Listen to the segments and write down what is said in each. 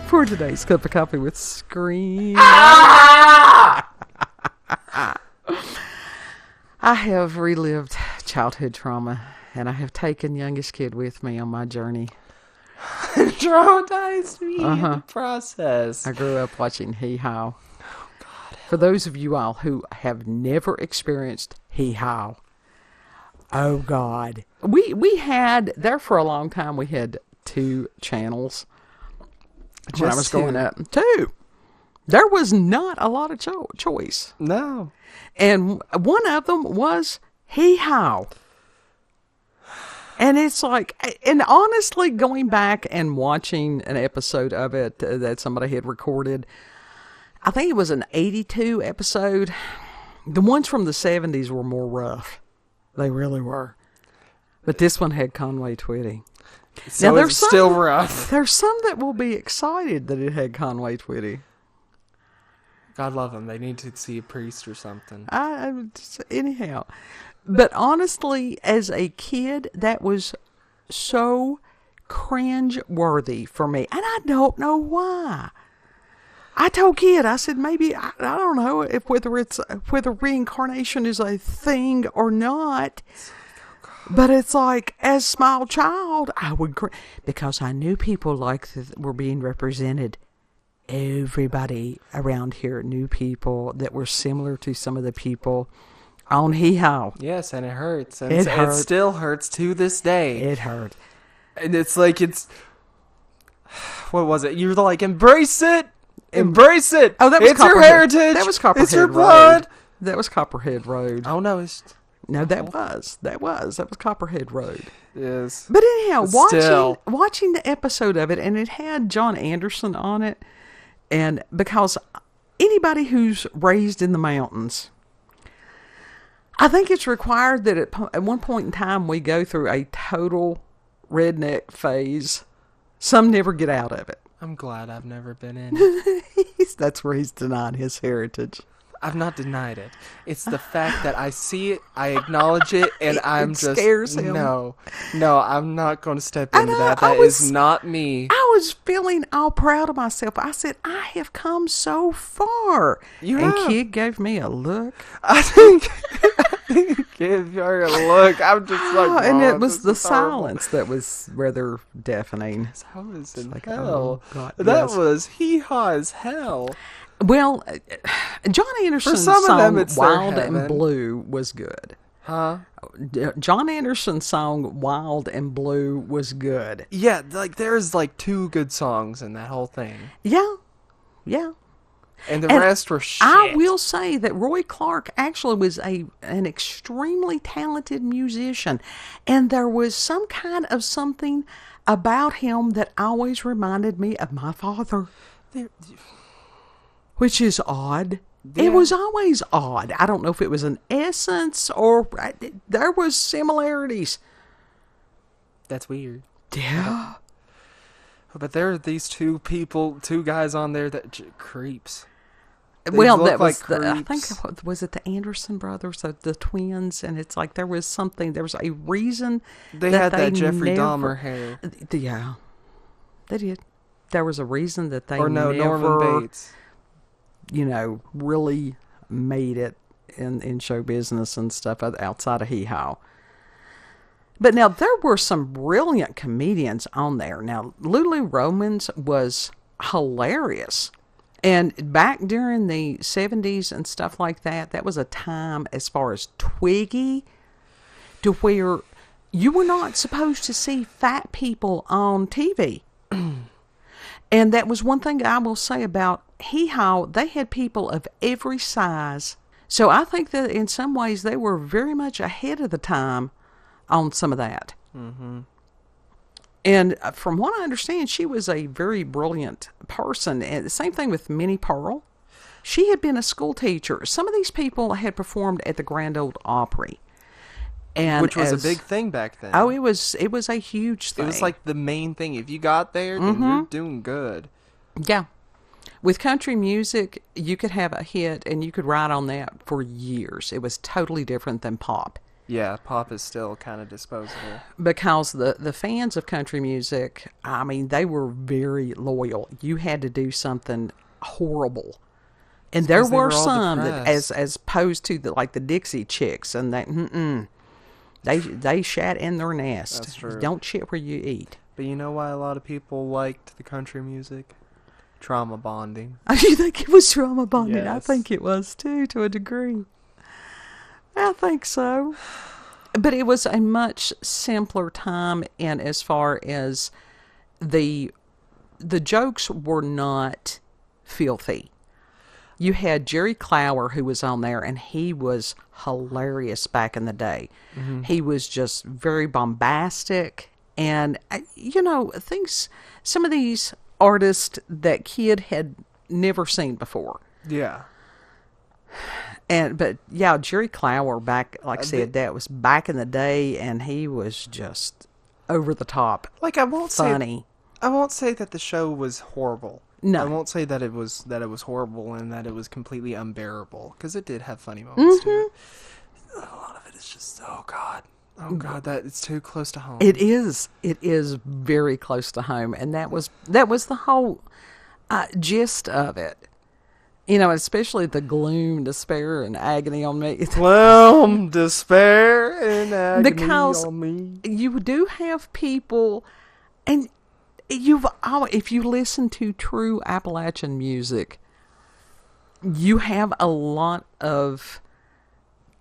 for today's Cup of Coffee with Scream. Ah! I have relived childhood trauma, and I have taken youngest kid with me on my journey. Traumatized me in the process. I grew up watching Hee Haw. Oh, God. For those of you all who have never experienced Hee Haw, oh, God. We had, there for a long time, we had 2 channels when I was growing up. 2. There was not a lot of choice. No. And one of them was Hee Haw. And it's like, and honestly, going back and watching an episode of it that somebody had recorded, I think it was an 82 episode. The ones from the 70s were more rough. They really were. But this one had Conway Twitty. So now, there's still rough. There's some that will be excited that it had Conway Twitty. God love them. They need to see a priest or something. Anyhow. But honestly, as a kid, that was so cringe-worthy for me. And I don't know why. I told kid, I said, maybe, I don't know if whether reincarnation is a thing or not. But it's like, as a small child, I would, because I knew people were being represented. Everybody around here knew people that were similar to some of the people on Hee Haw. Yes, and it hurts. And it still hurts to this day. It hurt. And it's like, what was it? You're like, embrace it! Embrace it! Oh, that was it's your heritage! That was Copperhead It's your Road. blood! That was Copperhead Road. Oh, no, it's... No, that was Copperhead Road. Yes. But anyhow, But watching the episode of it, and it had John Anderson on it, and because anybody who's raised in the mountains, I think it's required that at one point in time we go through a total redneck phase. Some never get out of it. I'm glad I've never been in it. That's where he's denied his heritage. I've not denied it. It's the fact that I see it, I acknowledge it, and I'm just... scares him. No, I'm not going to step into that. That is not me. I was feeling all proud of myself. I said, I have come so far. And kid gave me a look. I think give her a look. I'm just like, and it was the silence that was rather deafening. I was in like, hell. Oh, God, that was Hee Haw as hell. Well, John Anderson's song Wild and Blue was good. Huh? John Anderson's song Wild and Blue was good. Yeah, like there's like 2 good songs in that whole thing. Yeah. And the rest were shit. I will say that Roy Clark actually was an extremely talented musician. And there was some kind of something about him that always reminded me of my father. Which is odd. Yeah. It was always odd. I don't know if it was an essence or there was similarities. That's weird. Yeah. But there are these 2 guys on there that creeps. Well, that was I think, was it the Anderson brothers, the twins? And it's like there was a reason they had that Jeffrey Dahmer hair. Yeah. They did. There was a reason that they Norman Bates. Really made it in show business and stuff outside of Hee Haw. But now, there were some brilliant comedians on there. Now, Lulu Romans was hilarious. And back during the 70s and stuff like that, that was a time as far as Twiggy to where you were not supposed to see fat people on TV. And that was one thing I will say about Hee Haw. They had people of every size. So I think that in some ways they were very much ahead of the time on some of that. Mm-hmm. And from what I understand, she was a very brilliant person. And the same thing with Minnie Pearl. She had been a school teacher. Some of these people had performed at the Grand Ole Opry. Which was a big thing back then. Oh, it was a huge thing. It was like the main thing. If you got there, then you're doing good. Yeah. With country music, you could have a hit and you could ride on that for years. It was totally different than pop. Yeah, pop is still kind of disposable. Because the fans of country music, I mean, they were very loyal. You had to do something horrible. And there because they were were all some that, depressed. as opposed to like the Dixie Chicks, and they shat in their nest. That's true. Don't shit where you eat. But you know why a lot of people liked the country music? Trauma bonding. You think it was trauma bonding? I Yes. think it was too, to a degree. I think so. But it was a much simpler time, and as far as the jokes were not filthy. You had Jerry Clower, who was on there, and he was hilarious back in the day. Mm-hmm. He was just very bombastic, and some of these artists that kid had never seen before. Yeah. But yeah, Jerry Clower, back, like I said, that was back in the day, and he was just over the top. Like, I won't funny. say that the show was horrible. No. I won't say that it was horrible and that it was completely unbearable, because it did have funny moments to it. A lot of it is just, oh god, that it's too close to home. It is very close to home, and that was the whole gist of it. Especially the gloom, despair, and agony on me. Gloom, despair, and agony Because on me. you do have people, and if you listen to true Appalachian music, you have a lot of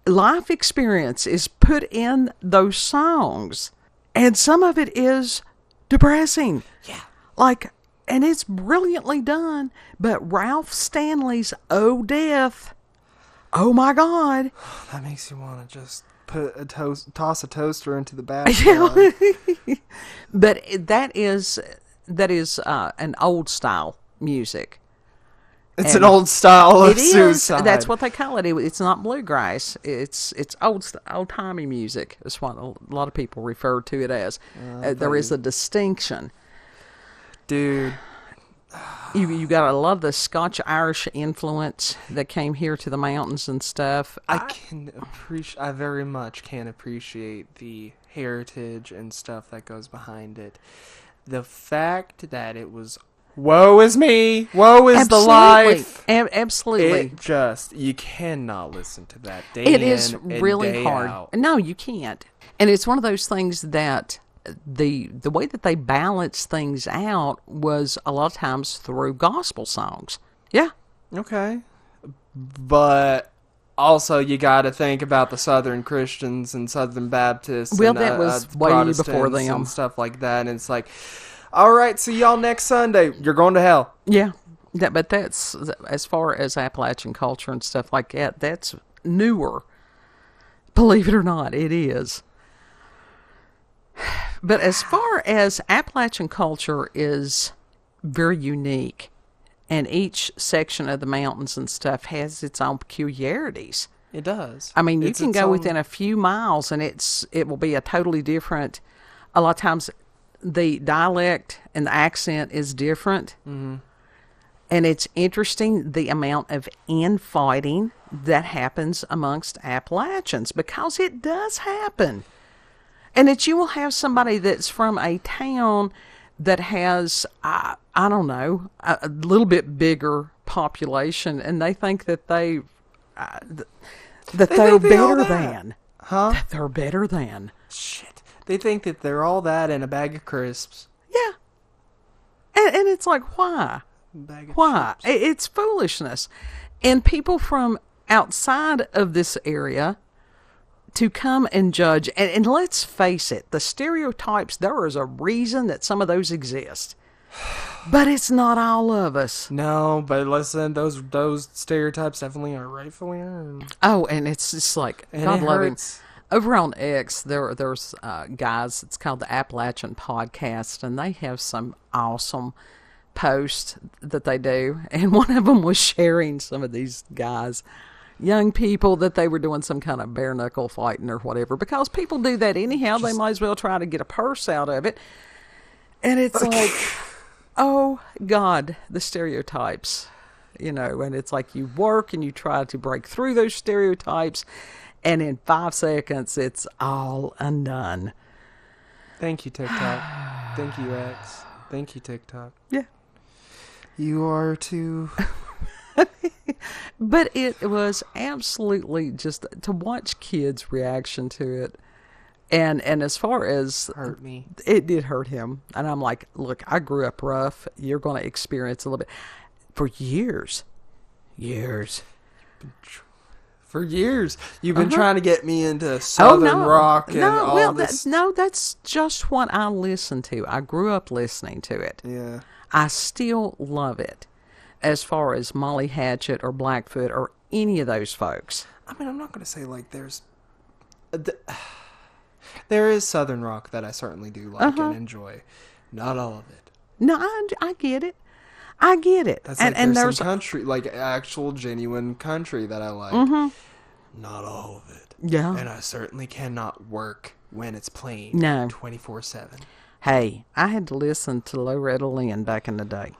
life experience is put in those songs, and some of it is depressing. Yeah. And it's brilliantly done, but Ralph Stanley's "Oh Death," oh my God. That makes you want to just toss a toaster into the bathtub. But that is an old style music. It's an old style of suicide. That's what they call it. It's not bluegrass. It's old timey music. That's what a lot of people refer to it as. There is a distinction. Dude. You got a lot of the Scotch-Irish influence that came here to the mountains and stuff. I very much can appreciate the heritage and stuff that goes behind it. The fact that it was, woe is me, woe is the life. Absolutely. You cannot listen to that day It in is and really day hard. out. No, you can't. And it's one of those things that the way that they balance things out was a lot of times through gospel songs. Yeah. Okay. But also you got to think about the Southern Christians and Southern Baptists Well, and that was way Protestants before them. and stuff like that. And it's like, all right, see y'all next Sunday. You're going to hell. Yeah. But that's, as far as Appalachian culture and stuff like that, that's newer. Believe it or not, it is. But as far as Appalachian culture is very unique, and each section of the mountains and stuff has its own peculiarities. It does. I mean, you It's can its go own- within a few miles, and it will be a totally different. A lot of times, the dialect and the accent is different, and it's interesting the amount of infighting that happens amongst Appalachians, because it does happen. And that you will have somebody that's from a town that has, I don't know, a little bit bigger population, and they think that they're think they all better that. than. Huh? That they're better than. Shit. They think that they're all that in a bag of crisps. Yeah. And it's like, why? Bag of Why? chips. It's foolishness. And people from outside of this area to come and judge, and let's face it, the stereotypes, there is a reason that some of those exist. But it's not all of us. No, but listen, those stereotypes definitely are rightfully earned. Oh, and it's just like, And God it love him. hurts. Over on X, there's guys, it's called the Appalachian Podcast, and they have some awesome posts that they do. And one of them was sharing some of these guys, young people, that they were doing some kind of bare knuckle fighting or whatever, because people do that anyhow. They might as well try to get a purse out of it. And it's like, oh God, the stereotypes, and it's like you work and you try to break through those stereotypes. And in 5 seconds, it's all undone. Thank you, TikTok. Thank you, X. Thank you, TikTok. Yeah. You are too. But it was absolutely just to watch kids' reaction to it. And as far as Hurt me. It did hurt him. And I'm like, look, I grew up rough. You're going to experience a little bit. For years. For years, you've been trying to get me into Southern rock and all this. That's just what I listen to. I grew up listening to it. Yeah. I still love it. As far as Molly Hatchet or Blackfoot or any of those folks. I mean, I'm not going to say like there's... There is Southern rock that I certainly do like and enjoy. Not all of it. No, I get it. I get it. That's like and there's some country, like actual genuine country that I like. Mm-hmm. Not all of it. Yeah. And I certainly cannot work when it's playing 24/7. Hey, I had to listen to Loretta Lynn back in the day.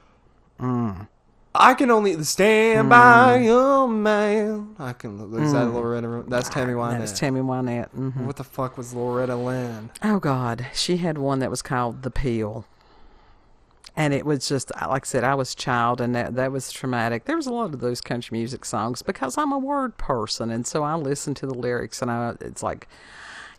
I can only stand by your man. I can. Is that Loretta? That's Tammy Wynette. That's Tammy Wynette. Mm-hmm. What the fuck was Loretta Lynn? Oh God, she had one that was called The Peel. And it was just, like I said, I was a child, and that was traumatic. There was a lot of those country music songs because I'm a word person, and so I listen to the lyrics, and it's like,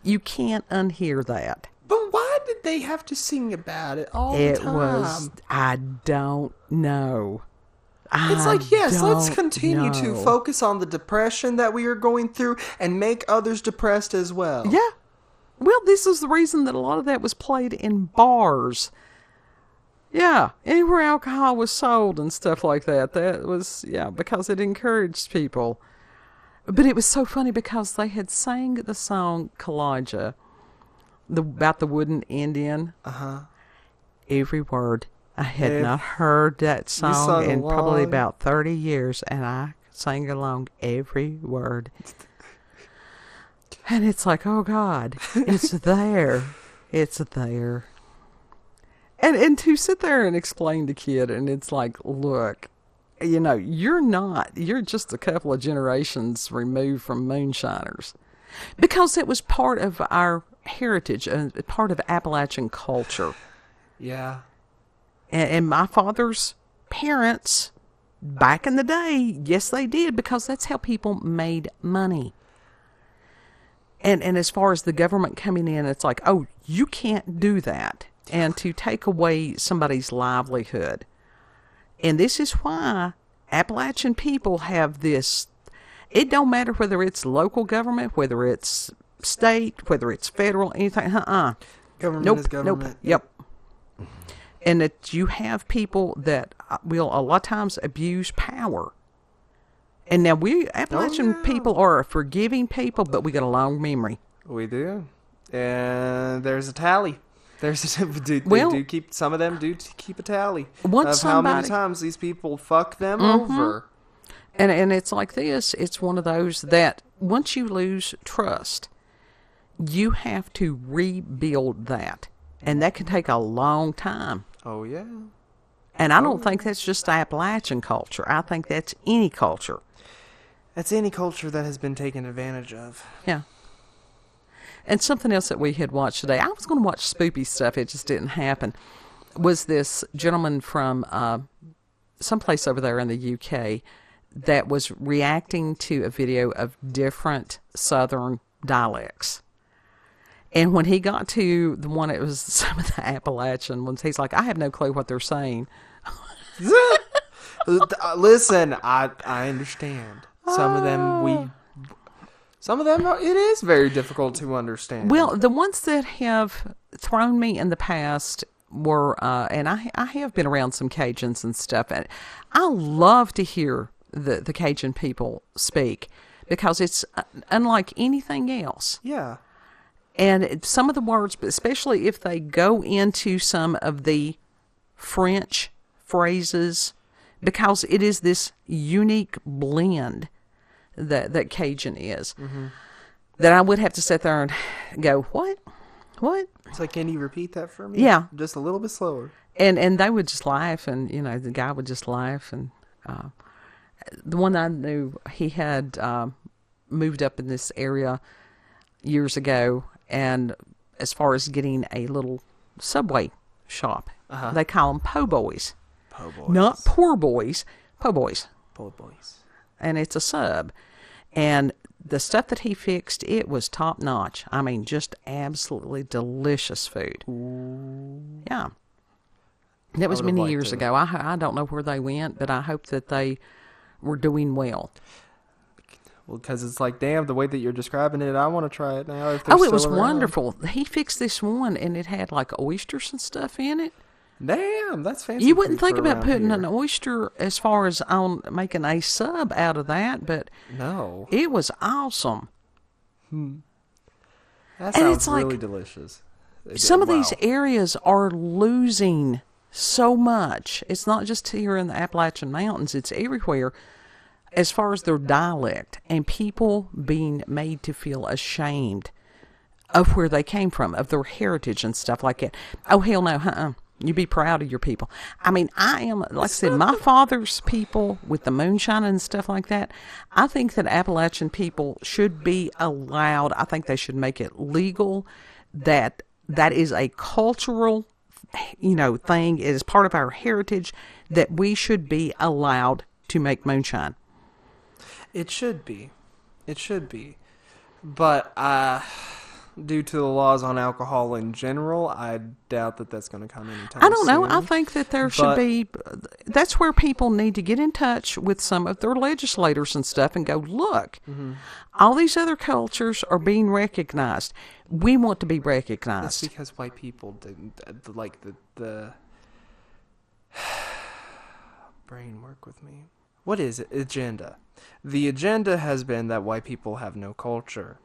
you can't unhear that. But why did they have to sing about it all the time? I don't know. It's like, yes, let's continue to focus on the depression that we are going through and make others depressed as well. Yeah. Well, this is the reason that a lot of that was played in bars. Yeah, anywhere alcohol was sold and stuff like that. That was, because it encouraged people. But it was so funny because they had sang the song Kalijah, about the wooden Indian. Uh-huh. Every word. I had not heard that song in probably about 30 years, and I sang along every word. And it's like, oh God, it's there. It's there. And to sit there and explain to kid, and it's like, look, you're just a couple of generations removed from moonshiners. Because it was part of our heritage, part of Appalachian culture. Yeah. And my father's parents, back in the day, yes, they did, because that's how people made money. And as far as the government coming in, it's like, oh, you can't do that. And to take away somebody's livelihood. And this is why Appalachian people have this. It don't matter whether it's local government, whether it's state, whether it's federal, anything. Government is government. Yep. And that you have people that will a lot of times abuse power. And now Appalachian people are a forgiving people, but we got a long memory. We do. And there's a tally. Some of them do keep a tally of how many times these people fuck them over. And it's like this. It's one of those that once you lose trust, you have to rebuild that. And that can take a long time. Oh, yeah. And I don't think that's just Appalachian culture. I think that's any culture. That's any culture that has been taken advantage of. Yeah. And something else that we had watched today, I was going to watch spoopy stuff, it just didn't happen, was this gentleman from someplace over there in the UK that was reacting to a video of different Southern dialects. And when he got to the one, it was some of the Appalachian ones, he's like, I have no clue what they're saying. Listen, I understand. Some of them, it is very difficult to understand. Well, the ones that have thrown me in the past were, and I have been around some Cajuns and stuff, and I love to hear the Cajun people speak because it's unlike anything else. Yeah. And some of the words, especially if they go into some of the French phrases, because it is this unique blend that Cajun is, that I would have to sit there and go, what? It's like, can you repeat that for me? Yeah. Just a little bit slower. And they would just laugh, and, the guy would just laugh. And the one I knew, he had moved up in this area years ago, and as far as getting a little Subway shop, they call them po' boys. Po' boys. Not poor boys, po' boys. Po' boys. And it's a sub. And the stuff that he fixed, it was top notch. I mean, just absolutely delicious food. Ooh. Yeah. That was many years ago. I don't know where they went, but I hope that they were doing well. Well, because it's like, damn, the way that you're describing it, I want to try it now. If Oh, it was wonderful. He fixed this one, and it had like oysters and stuff in it. Damn, that's fancy. You wouldn't think about putting an oyster as far as on making a sub out of that, but no, it was awesome. That sounds really delicious. Some of these areas are losing so much. It's not just here in the Appalachian Mountains, it's everywhere as far as their dialect and people being made to feel ashamed of where they came from, of their heritage and stuff like that. Oh, hell no, You be proud of your people. I mean, I am, like I said, my father's people with the moonshine and stuff like that. I think that Appalachian people should be allowed. I think they should make it legal that is a cultural, thing. It is part of our heritage that we should be allowed to make moonshine. It should be. But due to the laws on alcohol in general, I doubt that that's going to come anytime soon. I don't know. I think that there should be, that's where people need to get in touch with some of their legislators and stuff and go, look, all these other cultures are being recognized. We want to be recognized. That's because white people didn't, like the brain work with me. What is it? Agenda. The agenda has been that white people have no culture.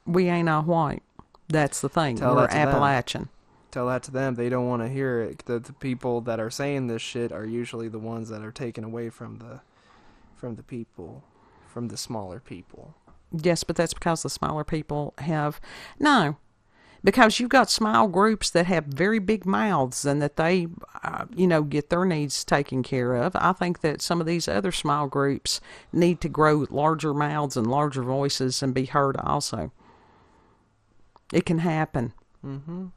We ain't all white. That's the thing. We're Appalachian. Tell that to them. They don't want to hear it. The people that are saying this shit are usually the ones that are taken away from the people, from the smaller people. Yes, but that's because the smaller people have... No, because you've got small groups that have very big mouths and that they, get their needs taken care of. I think that some of these other small groups need to grow larger mouths and larger voices and be heard also. It can happen. Mm-hmm.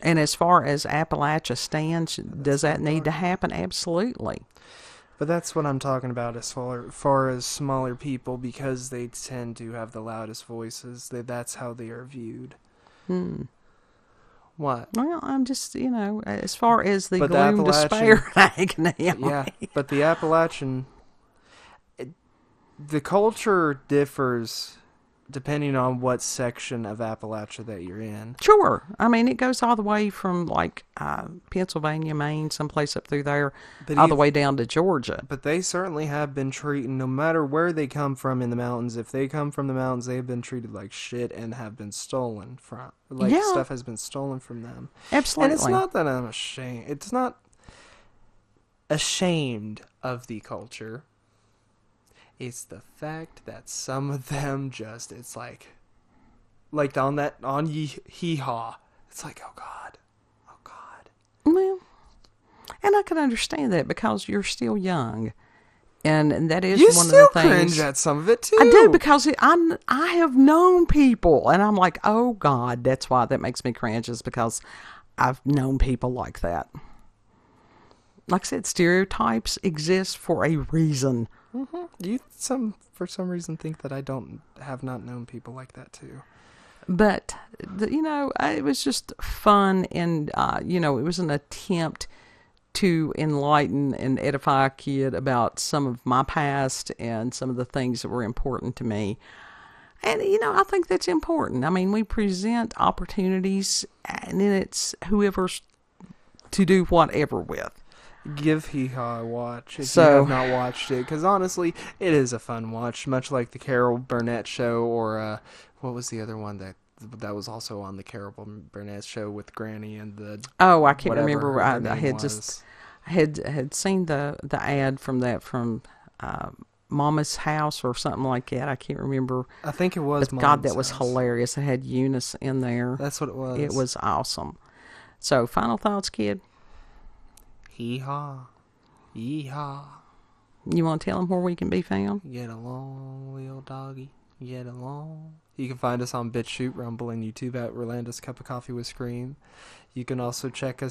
And as far as Appalachia stands, does that need to happen? Absolutely. But that's what I'm talking about as far as smaller people, because they tend to have the loudest voices. That's how they are viewed. What? Well, I'm just, as far as the gloom, despair, agony. Yeah, but the Appalachian, the culture differs depending on what section of Appalachia that you're in. Sure. I mean, it goes all the way from, like, Pennsylvania, Maine, someplace up through there, all the way down to Georgia. But they certainly have been treated, no matter where they come from in the mountains, if they come from the mountains, they've been treated like shit and have been stolen from. Stuff has been stolen from them. Absolutely. And it's not that I'm ashamed. It's not ashamed of the culture. It's the fact that some of them just, it's like on hee-haw. It's like, oh God. Well, and I can understand that because you're still young. And that is one of the things. You still cringe at some of it too. I do, because I have known people, and I'm like, oh God, that's why that makes me cringe, is because I've known people like that. Like I said, stereotypes exist for a reason. Mm-hmm. You for some reason think that I have not known people like that too. But it was just fun, and it was an attempt to enlighten and edify a kid about some of my past and some of the things that were important to me. And I think that's important. I mean, we present opportunities, and then it's whoever's to do whatever with. Give Hee Haw a watch if you have not watched it, because honestly, it is a fun watch, much like the Carol Burnett show, or what was the other one that was also on the Carol Burnett show with Granny and the... Oh, I can't remember. I had seen the ad from that, from Mama's House or something like that. I can't remember. I think it was Mama's God, that was House. Hilarious. It had Eunice in there. That's what it was. It was awesome. So, final thoughts, kid? Hee-haw. Yee-haw. You want to tell them where we can be found? Get along, little doggy. Get along. You can find us on BitChute, Rumble, and YouTube at Rolanda's Cup of Coffee with Scream. You can also check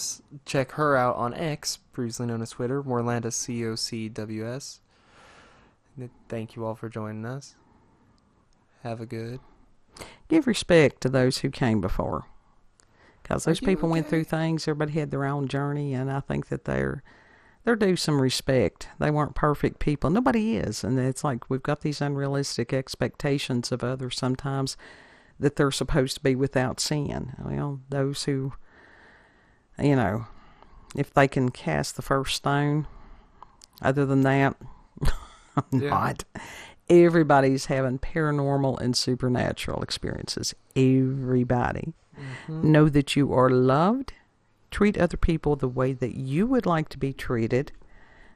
her out on X, previously known as Twitter, Morlanda COCWS. Thank you all for joining us. Have a good. Give respect to those who came before. Because those people went through things. Everybody had their own journey, and I think that they're due some respect. They weren't perfect people. Nobody is. And it's like we've got these unrealistic expectations of others sometimes that they're supposed to be without sin. Well, those who, if they can cast the first stone, other than that, not. Everybody's having paranormal and supernatural experiences. Everybody. Mm-hmm. Know that you are loved. Treat other people the way that you would like to be treated.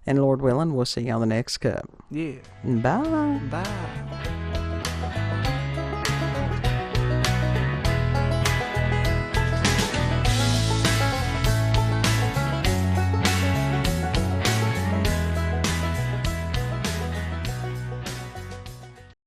And Lord willing, we'll see you on the next cup. Yeah. Bye. Bye.